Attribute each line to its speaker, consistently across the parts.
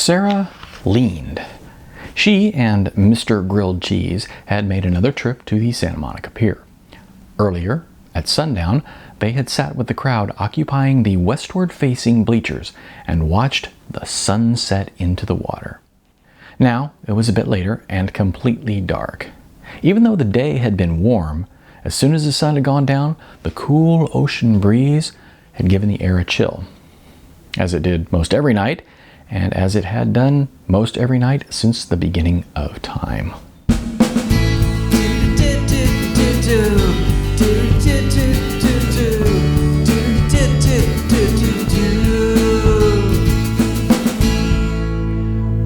Speaker 1: Sarah leaned. She and Mr. Grilled Cheese had made another trip to the Santa Monica Pier. Earlier, at sundown, they had sat with the crowd occupying the westward-facing bleachers and watched the sun set into the water. Now, it was a bit later and completely dark. Even though the day had been warm, as soon as the sun had gone down, the cool ocean breeze had given the air a chill. As it did most every night, and as it had done most every night since the beginning of time.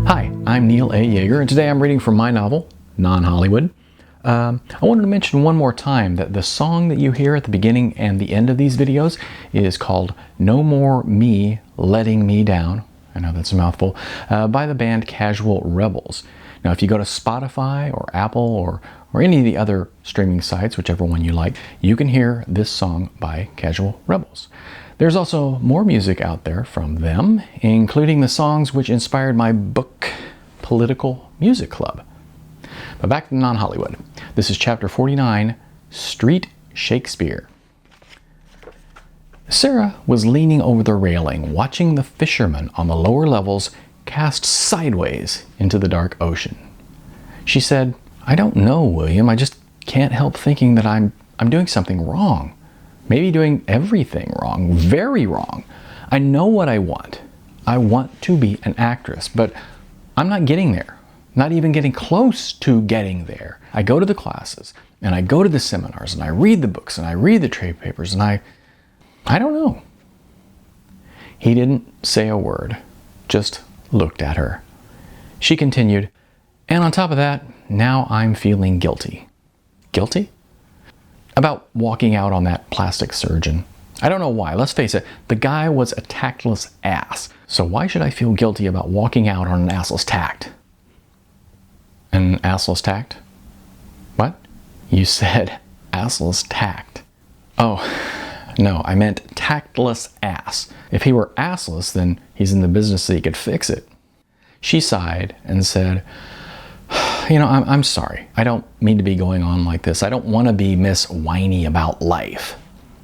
Speaker 1: Hi, I'm Neil A. Yeager, and today I'm reading from my novel, Non-Hollywood. I wanted to mention one more time that the song that you hear at the beginning and the end of these videos is called No More Me Letting Me Down. I know that's a mouthful, by the band Casual Rebels. Now, if you go to Spotify or Apple or any of the other streaming sites, whichever one you like, you can hear this song by Casual Rebels. There's also more music out there from them, including the songs which inspired my book, Political Music Club. But back to Non-Hollywood. This is chapter 49, Street Shakespeare. Sarah was leaning over the railing, watching the fishermen on the lower levels cast sideways into the dark ocean. She said, "I don't know, William. I just can't help thinking that I'm doing something wrong. Maybe doing everything wrong, very wrong. I know what I want. I want to be an actress, but I'm not getting there. Not even getting close to getting there. I go to the classes, and I go to the seminars, and I read the books, and I read the trade papers, and I don't know." He didn't say a word, just looked at her. She continued, "And on top of that, now I'm feeling guilty." Guilty? About walking out on that plastic surgeon. I don't know why. Let's face it, the guy was a tactless ass. So why should I feel guilty about walking out on an assless tact? An assless tact? What? You said assless tact. Oh, no, I meant tactless ass. If he were assless, then he's in the business so he could fix it. She sighed and said, I'm sorry. I don't mean to be going on like this. I don't want to be Miss Whiny about life."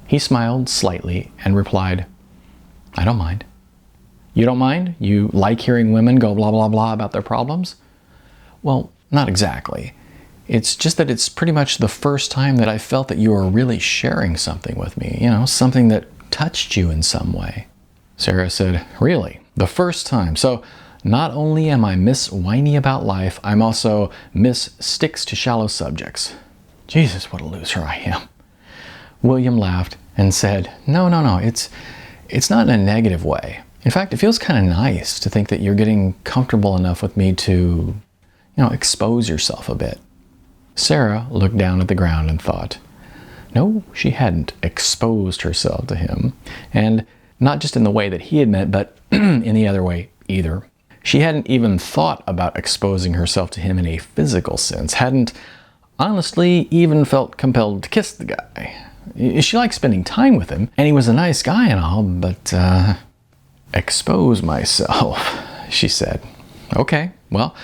Speaker 1: He smiled slightly and replied, "I don't mind." "You don't mind? You like hearing women go blah, blah, blah about their problems?" "Well, not exactly. It's just that it's pretty much the first time that I felt that you were really sharing something with me, something that touched you in some way." Sarah said, "Really? The first time? So not only am I Miss Whiny about life, I'm also Miss Sticks to Shallow Subjects. Jesus, what a loser I am." William laughed and said, No, it's not in a negative way. In fact, it feels kind of nice to think that you're getting comfortable enough with me to expose yourself a bit." Sarah looked down at the ground and thought, no, she hadn't exposed herself to him, and not just in the way that he had meant, but in the other way either. She hadn't even thought about exposing herself to him in a physical sense, hadn't honestly even felt compelled to kiss the guy. She liked spending time with him, and he was a nice guy and all, but expose myself, she said. "Okay, well,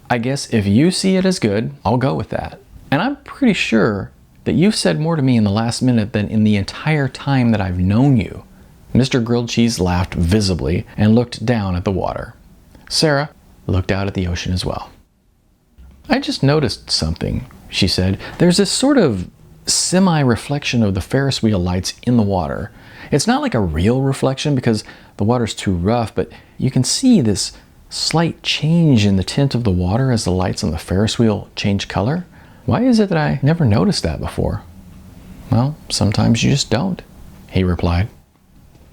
Speaker 1: I guess if you see it as good, I'll go with that. And I'm pretty sure that you've said more to me in the last minute than in the entire time that I've known you." Mr. Grilled Cheese laughed visibly and looked down at the water. Sarah looked out at the ocean as well. "I just noticed something," she said. "There's this sort of semi-reflection of the Ferris wheel lights in the water. It's not like a real reflection because the water's too rough, but you can see this slight change in the tint of the water as the lights on the Ferris wheel change color. Why is it that I never noticed that before?" "Well, sometimes you just don't," he replied.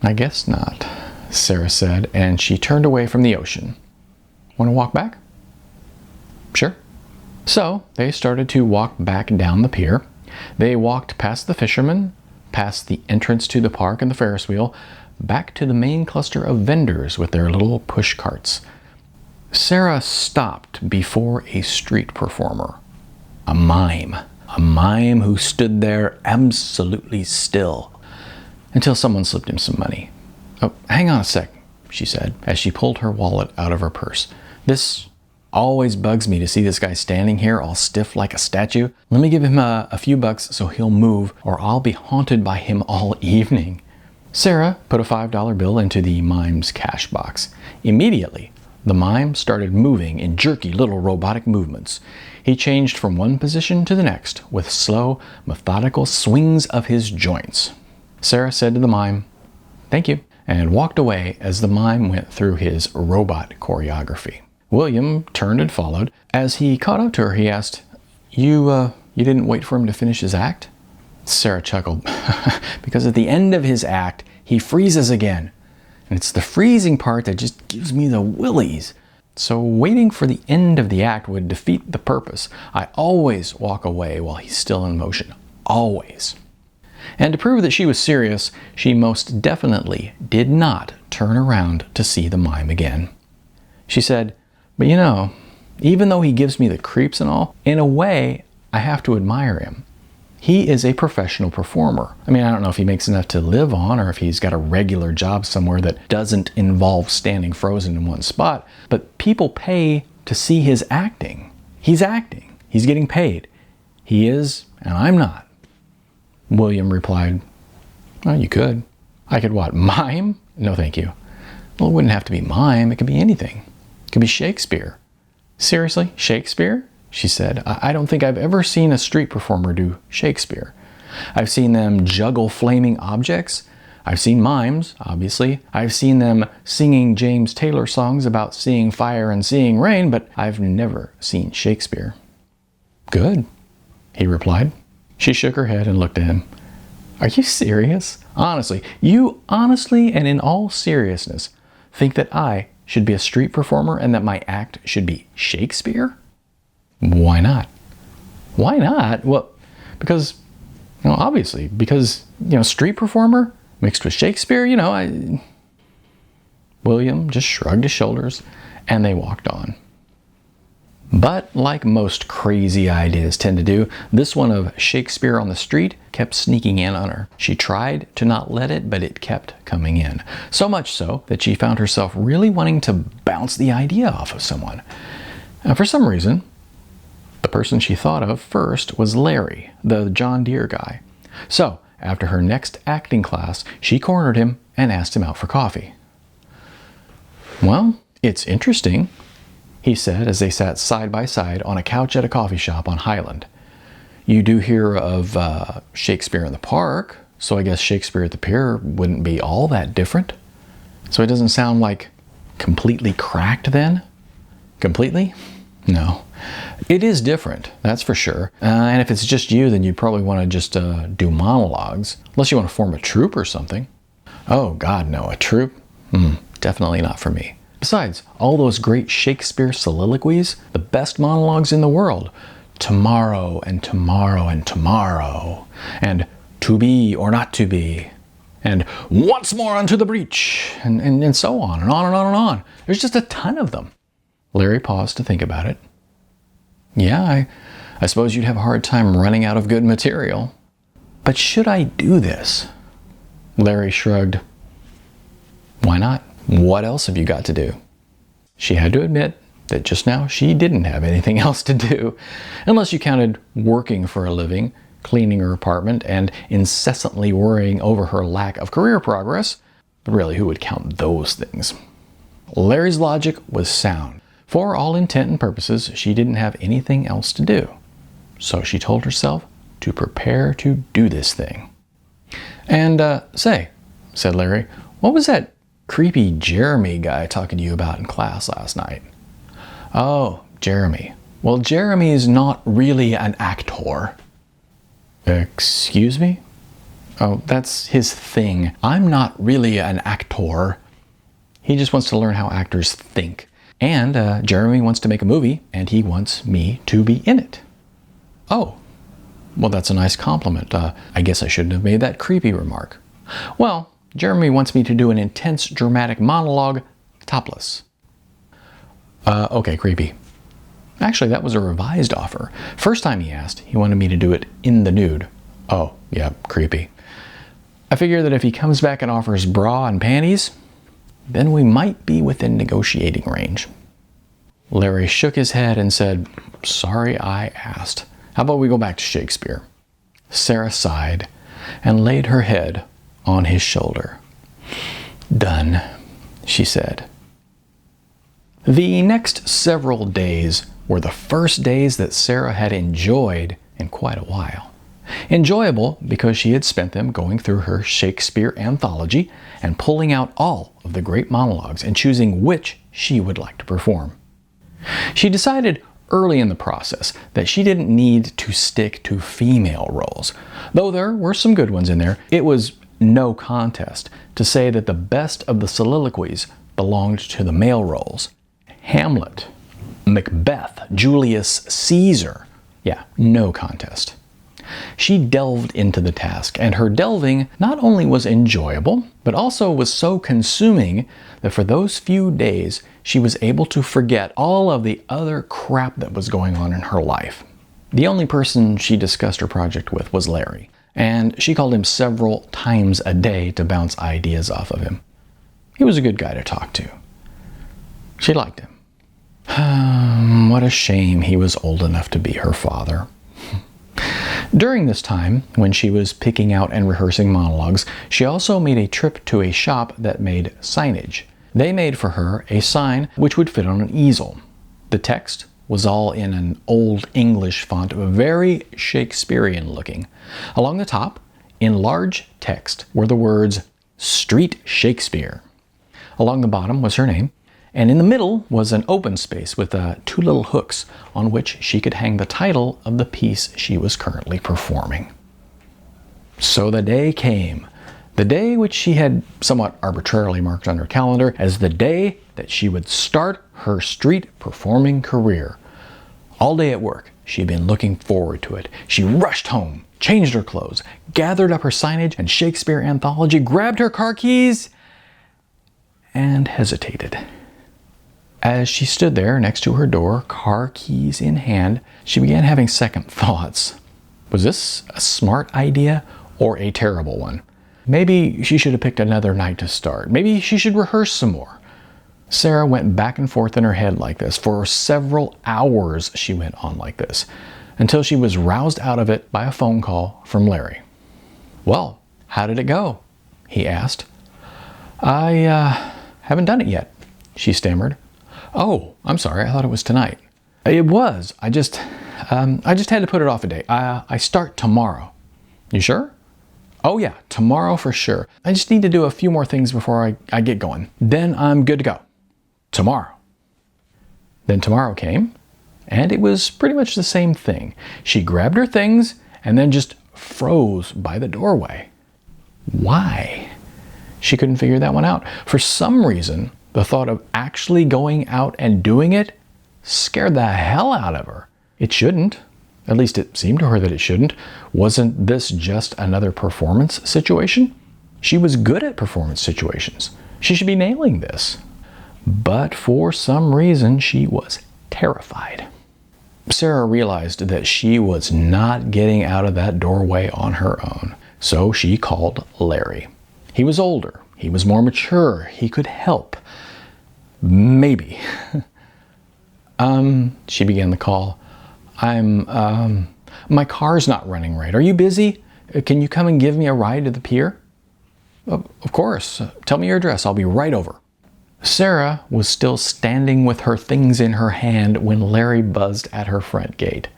Speaker 1: "I guess not," Sarah said, and she turned away from the ocean. "Want to walk back?" "Sure." So they started to walk back down the pier. They walked past the fishermen, past the entrance to the park and the Ferris wheel, back to the main cluster of vendors with their little push carts. Sarah stopped before a street performer, a mime who stood there absolutely still until someone slipped him some money. "Oh, hang on a sec. she said, as she pulled her wallet out of her purse. This always bugs me to see this guy standing here all stiff like a statue. Let me give him a few bucks so he'll move, or I'll be haunted by him all evening. Sarah put a $5 bill into the mime's cash box. Immediately, the mime started moving in jerky little robotic movements. He changed from one position to the next with slow, methodical swings of his joints. Sarah said to the mime, "Thank you," and walked away as the mime went through his robot choreography. William turned and followed. As he caught up to her, he asked, You didn't wait for him to finish his act?" Sarah chuckled, because at the end of his act, he freezes again. And it's the freezing part that just gives me the willies. So waiting for the end of the act would defeat the purpose. I always walk away while he's still in motion. Always. And to prove that she was serious, she most definitely did not turn around to see the mime again. She said, "But you know, even though he gives me the creeps and all, in a way, I have to admire him. He is a professional performer. I mean, I don't know if he makes enough to live on or if he's got a regular job somewhere that doesn't involve standing frozen in one spot, but people pay to see his acting. He's acting. He's getting paid. He is, and I'm not." William replied, "Well, you could. I could what, mime? No, thank you." "Well, it wouldn't have to be mime. It could be anything. It could be Shakespeare." "Seriously, Shakespeare?" she said. "I don't think I've ever seen a street performer do Shakespeare. I've seen them juggle flaming objects. I've seen mimes, obviously. I've seen them singing James Taylor songs about seeing fire and seeing rain, but I've never seen Shakespeare." "Good," he replied. She shook her head and looked at him. "Are you serious? Honestly, you honestly and in all seriousness think that I should be a street performer and that my act should be Shakespeare?" "Why not?" "Why not?" "Well, because, obviously, because, street performer mixed with Shakespeare, William just shrugged his shoulders and they walked on. But like most crazy ideas tend to do, this one of Shakespeare on the street kept sneaking in on her. She tried to not let it, but it kept coming in. So much so that she found herself really wanting to bounce the idea off of someone. For some reason, the person she thought of first was Larry, the John Deere guy. So, after her next acting class, she cornered him and asked him out for coffee. "Well, it's interesting," he said as they sat side by side on a couch at a coffee shop on Highland. "You do hear of Shakespeare in the Park, so I guess Shakespeare at the Pier wouldn't be all that different. So it doesn't sound like completely cracked then?" "Completely? No. It is different, that's for sure. And if it's just you, then you probably want to just do monologues, unless you want to form a troupe or something." "Oh, God, no. A troupe? Definitely not for me. Besides, all those great Shakespeare soliloquies, the best monologues in the world. Tomorrow and tomorrow and tomorrow. And to be or not to be. And once more unto the breach. And so on and on and on and on. There's just a ton of them." Larry paused to think about it. "Yeah, I suppose you'd have a hard time running out of good material. But should I do this?" Larry shrugged. "Why not? What else have you got to do?" She had to admit that just now she didn't have anything else to do, unless you counted working for a living, cleaning her apartment, and incessantly worrying over her lack of career progress. But really, who would count those things? Larry's logic was sound. For all intent and purposes, she didn't have anything else to do. So she told herself to prepare to do this thing. "And, say," said Larry, "what was that creepy Jeremy guy talking to you about in class last night?" "Oh, Jeremy. Well, Jeremy's not really an actor." "Excuse me?" "Oh, that's his thing. I'm not really an actor. He just wants to learn how actors think. And Jeremy wants to make a movie, and he wants me to be in it." "Oh, well, that's a nice compliment. I guess I shouldn't have made that creepy remark." "Well, Jeremy wants me to do an intense dramatic monologue, topless." Okay, creepy. Actually, that was a revised offer. First time he asked, he wanted me to do it in the nude. Oh, yeah, creepy. I figure that if he comes back and offers bra and panties, then we might be within negotiating range. Larry shook his head and said, "Sorry I asked. How about we go back to Shakespeare?" Sarah sighed and laid her head on his shoulder. "Done," she said. The next several days were the first days that Sarah had enjoyed in quite a while. Enjoyable because she had spent them going through her Shakespeare anthology and pulling out all of the great monologues and choosing which she would like to perform. She decided early in the process that she didn't need to stick to female roles. Though there were some good ones in there, it was no contest to say that the best of the soliloquies belonged to the male roles. Hamlet, Macbeth, Julius Caesar. Yeah, no contest. She delved into the task, and her delving not only was enjoyable, but also was so consuming that for those few days, she was able to forget all of the other crap that was going on in her life. The only person she discussed her project with was Larry, and she called him several times a day to bounce ideas off of him. He was a good guy to talk to. She liked him. What a shame he was old enough to be her father. During this time, when she was picking out and rehearsing monologues, she also made a trip to a shop that made signage. They made for her a sign which would fit on an easel. The text was all in an old English font, very Shakespearean looking. Along the top, in large text, were the words, "Street Shakespeare." Along the bottom was her name, and in the middle was an open space with two little hooks on which she could hang the title of the piece she was currently performing. So the day came, the day which she had somewhat arbitrarily marked on her calendar as the day that she would start her street performing career. All day at work, she had been looking forward to it. She rushed home, changed her clothes, gathered up her signage and Shakespeare anthology, grabbed her car keys, and hesitated. As she stood there next to her door, car keys in hand, she began having second thoughts. Was this a smart idea or a terrible one? Maybe she should have picked another night to start. Maybe she should rehearse some more. Sarah went back and forth in her head like this. For several hours she went on like this, until she was roused out of it by a phone call from Larry. "Well, how did it go?" he asked. I haven't done it yet," she stammered. "Oh, I'm sorry. I thought it was tonight." "It was. I just had to put it off a day. I start tomorrow." "You sure?" "Oh yeah, tomorrow for sure. I just need to do a few more things before I get going. Then I'm good to go. Tomorrow." Then tomorrow came, and it was pretty much the same thing. She grabbed her things and then just froze by the doorway. Why? She couldn't figure that one out. For some reason, the thought of actually going out and doing it scared the hell out of her. It shouldn't. At least it seemed to her that it shouldn't. Wasn't this just another performance situation? She was good at performance situations. She should be nailing this. But for some reason, she was terrified. Sarah realized that she was not getting out of that doorway on her own. So she called Larry. He was older. He was more mature. He could help. Maybe. She began the call. My car's not running right. Are you busy? Can you come and give me a ride to the pier?" Of course. Tell me your address. I'll be right over." Sarah was still standing with her things in her hand when Larry buzzed at her front gate.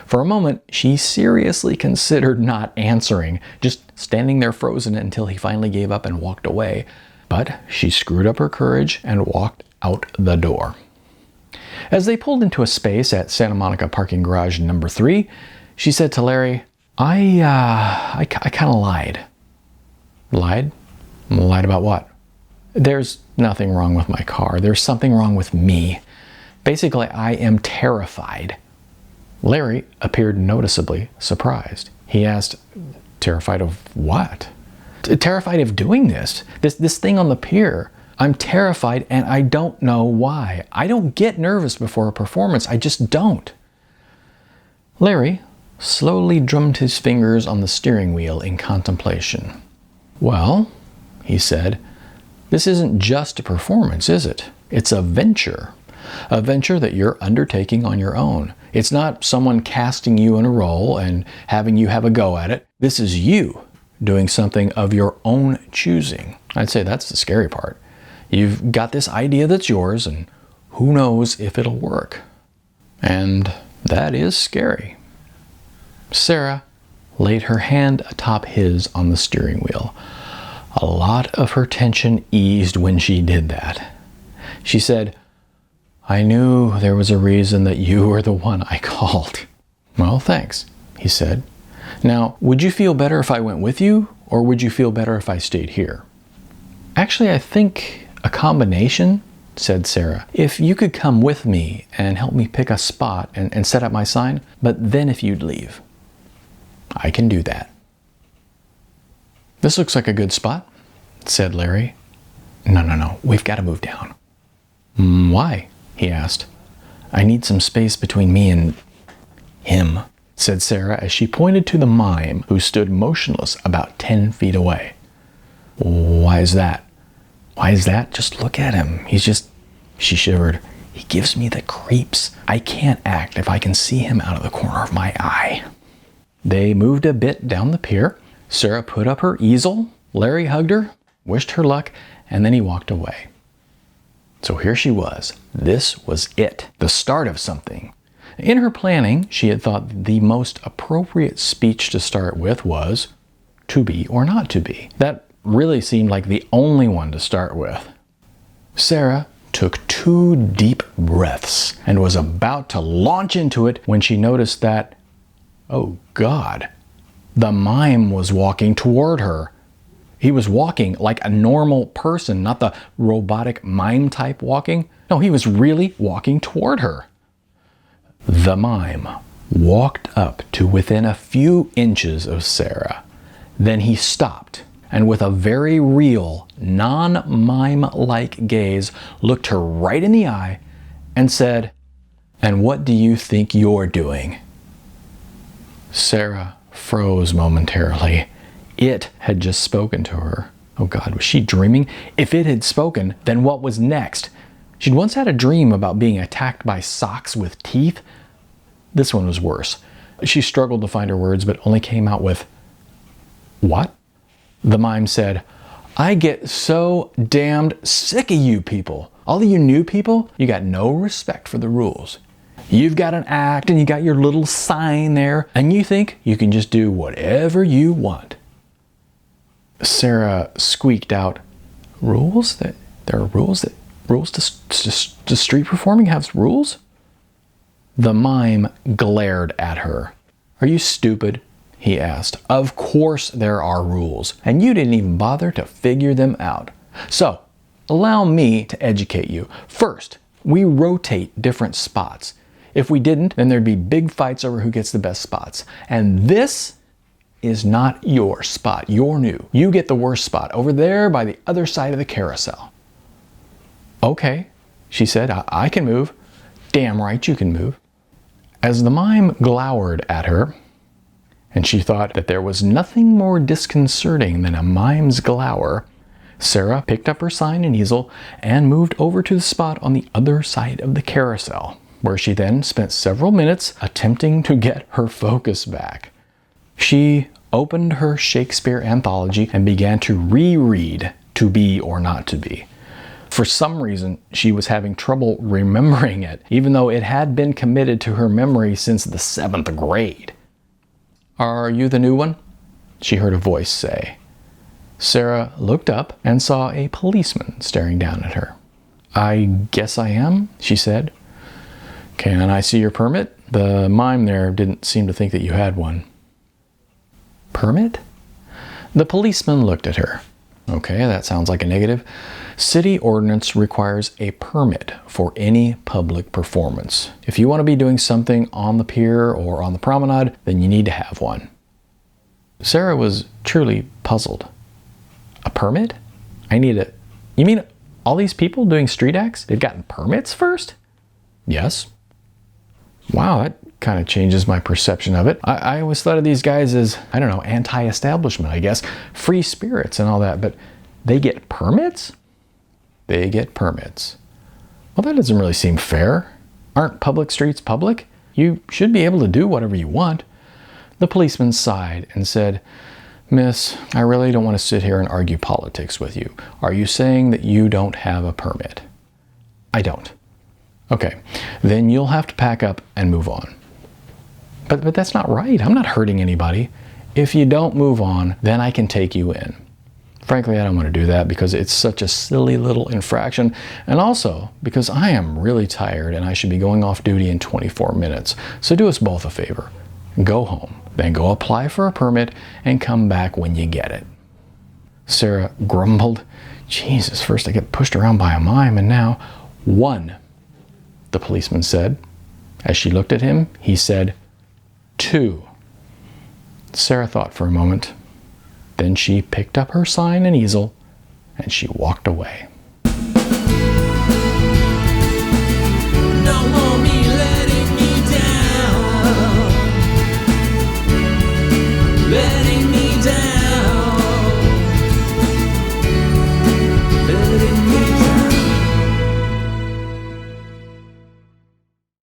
Speaker 1: For a moment, she seriously considered not answering, just standing there frozen until he finally gave up and walked away. But she screwed up her courage and walked out the door. As they pulled into a space at Santa Monica parking garage number 3, she said to Larry, I kind of lied. Lied? Lied about what? "There's nothing wrong with my car. There's something wrong with me. Basically, I am terrified." Larry appeared noticeably surprised. He asked, "Terrified of what?" "Terrified of doing this thing on the pier. I'm terrified and I don't know why. I don't get nervous before a performance. I just don't." Larry slowly drummed his fingers on the steering wheel in contemplation. "Well," he said, This isn't just a performance, is it? It's a venture that you're undertaking on your own. It's not someone casting you in a role and having you have a go at it. This is you doing something of your own choosing. I'd say that's the scary part. You've got this idea that's yours, and who knows if it'll work. And that is scary. Sarah laid her hand atop his on the steering wheel. A lot of her tension eased when she did that. She said, "I knew there was a reason that you were the one I called." "Well, thanks," he said. "Now, would you feel better if I went with you, or would you feel better if I stayed here?" "Actually, I think a combination," said Sarah. "If you could come with me and help me pick a spot and set up my sign, but then if you'd leave." "I can do that." "This looks like a good spot," said Larry. No, we've got to move down." "Why?" he asked. "I need some space between me and him," said Sarah as she pointed to the mime who stood motionless about 10 feet away. "Why is that?" "Why is that? Just look at him. She shivered. "He gives me the creeps. I can't act if I can see him out of the corner of my eye." They moved a bit down the pier. Sarah put up her easel. Larry hugged her, wished her luck, and then he walked away. So here she was. This was it, the start of something. In her planning, she had thought the most appropriate speech to start with was, "To be or not to be." That really seemed like the only one to start with. Sarah took 2 deep breaths and was about to launch into it when she noticed that, oh God, the mime was walking toward her. He was walking like a normal person, not the robotic mime type walking. No, he was really walking toward her. The mime walked up to within a few inches of Sarah. Then he stopped and with a very real, non-mime-like gaze, looked her right in the eye and said, "And what do you think you're doing?" Sarah froze momentarily. It had just spoken to her. Oh God, was she dreaming? If it had spoken, then what was next? She'd once had a dream about being attacked by socks with teeth. This one was worse. She struggled to find her words, but only came out with, "What?" The mime said, "I get so damned sick of you people. All of you new people, you got no respect for the rules. You've got an act and you got your little sign there, and you think you can just do whatever you want." Sarah squeaked out, "Rules? There are rules? Rules to street performing has rules?" The mime glared at her. "Are you stupid?" he asked. "Of course there are rules, and you didn't even bother to figure them out. So, allow me to educate you. First, we rotate different spots. If we didn't, then there'd be big fights over who gets the best spots. And this is not your spot. You're new. You get the worst spot over there by the other side of the carousel." "Okay," she said, I can move." "Damn right you can move." As the mime glowered at her, and she thought that there was nothing more disconcerting than a mime's glower, Sarah picked up her sign and easel and moved over to the spot on the other side of the carousel, where she then spent several minutes attempting to get her focus back. She opened her Shakespeare anthology and began to reread To Be or Not to Be. For some reason, she was having trouble remembering it, even though it had been committed to her memory since the 7th grade. "Are you the new one?" she heard a voice say. Sarah looked up and saw a policeman staring down at her. "I guess I am," she said. "Can I see your permit? The mime there didn't seem to think that you had one." "Permit?" The policeman looked at her. "Okay, that sounds like a negative. City ordinance requires a permit for any public performance. If you want to be doing something on the pier or on the promenade, then you need to have one." Sarah was truly puzzled. "A permit? You mean all these people doing street acts, they've gotten permits first?" "Yes." "Wow, that kind of changes my perception of it. I always thought of these guys as, I don't know, anti-establishment, I guess. Free spirits and all that, but they get permits?" they get permits. Well, that doesn't really seem fair. Aren't public streets public? You should be able to do whatever you want. The policeman sighed and said, Miss, I really don't want to sit here and argue politics with you. Are you saying that you don't have a permit? I don't. Okay, then you'll have to pack up and move on. But that's not right. I'm not hurting anybody. If you don't move on, then I can take you in. Frankly, I don't want to do that because it's such a silly little infraction, and also because I am really tired and I should be going off duty in 24 minutes. So do us both a favor. Go home, then go apply for a permit and come back when you get it. Sarah grumbled, Jesus, first I get pushed around by a mime and now, 1, the policeman said. As she looked at him, he said, 2. Sarah thought for a moment. Then she picked up her sign and easel and she walked away.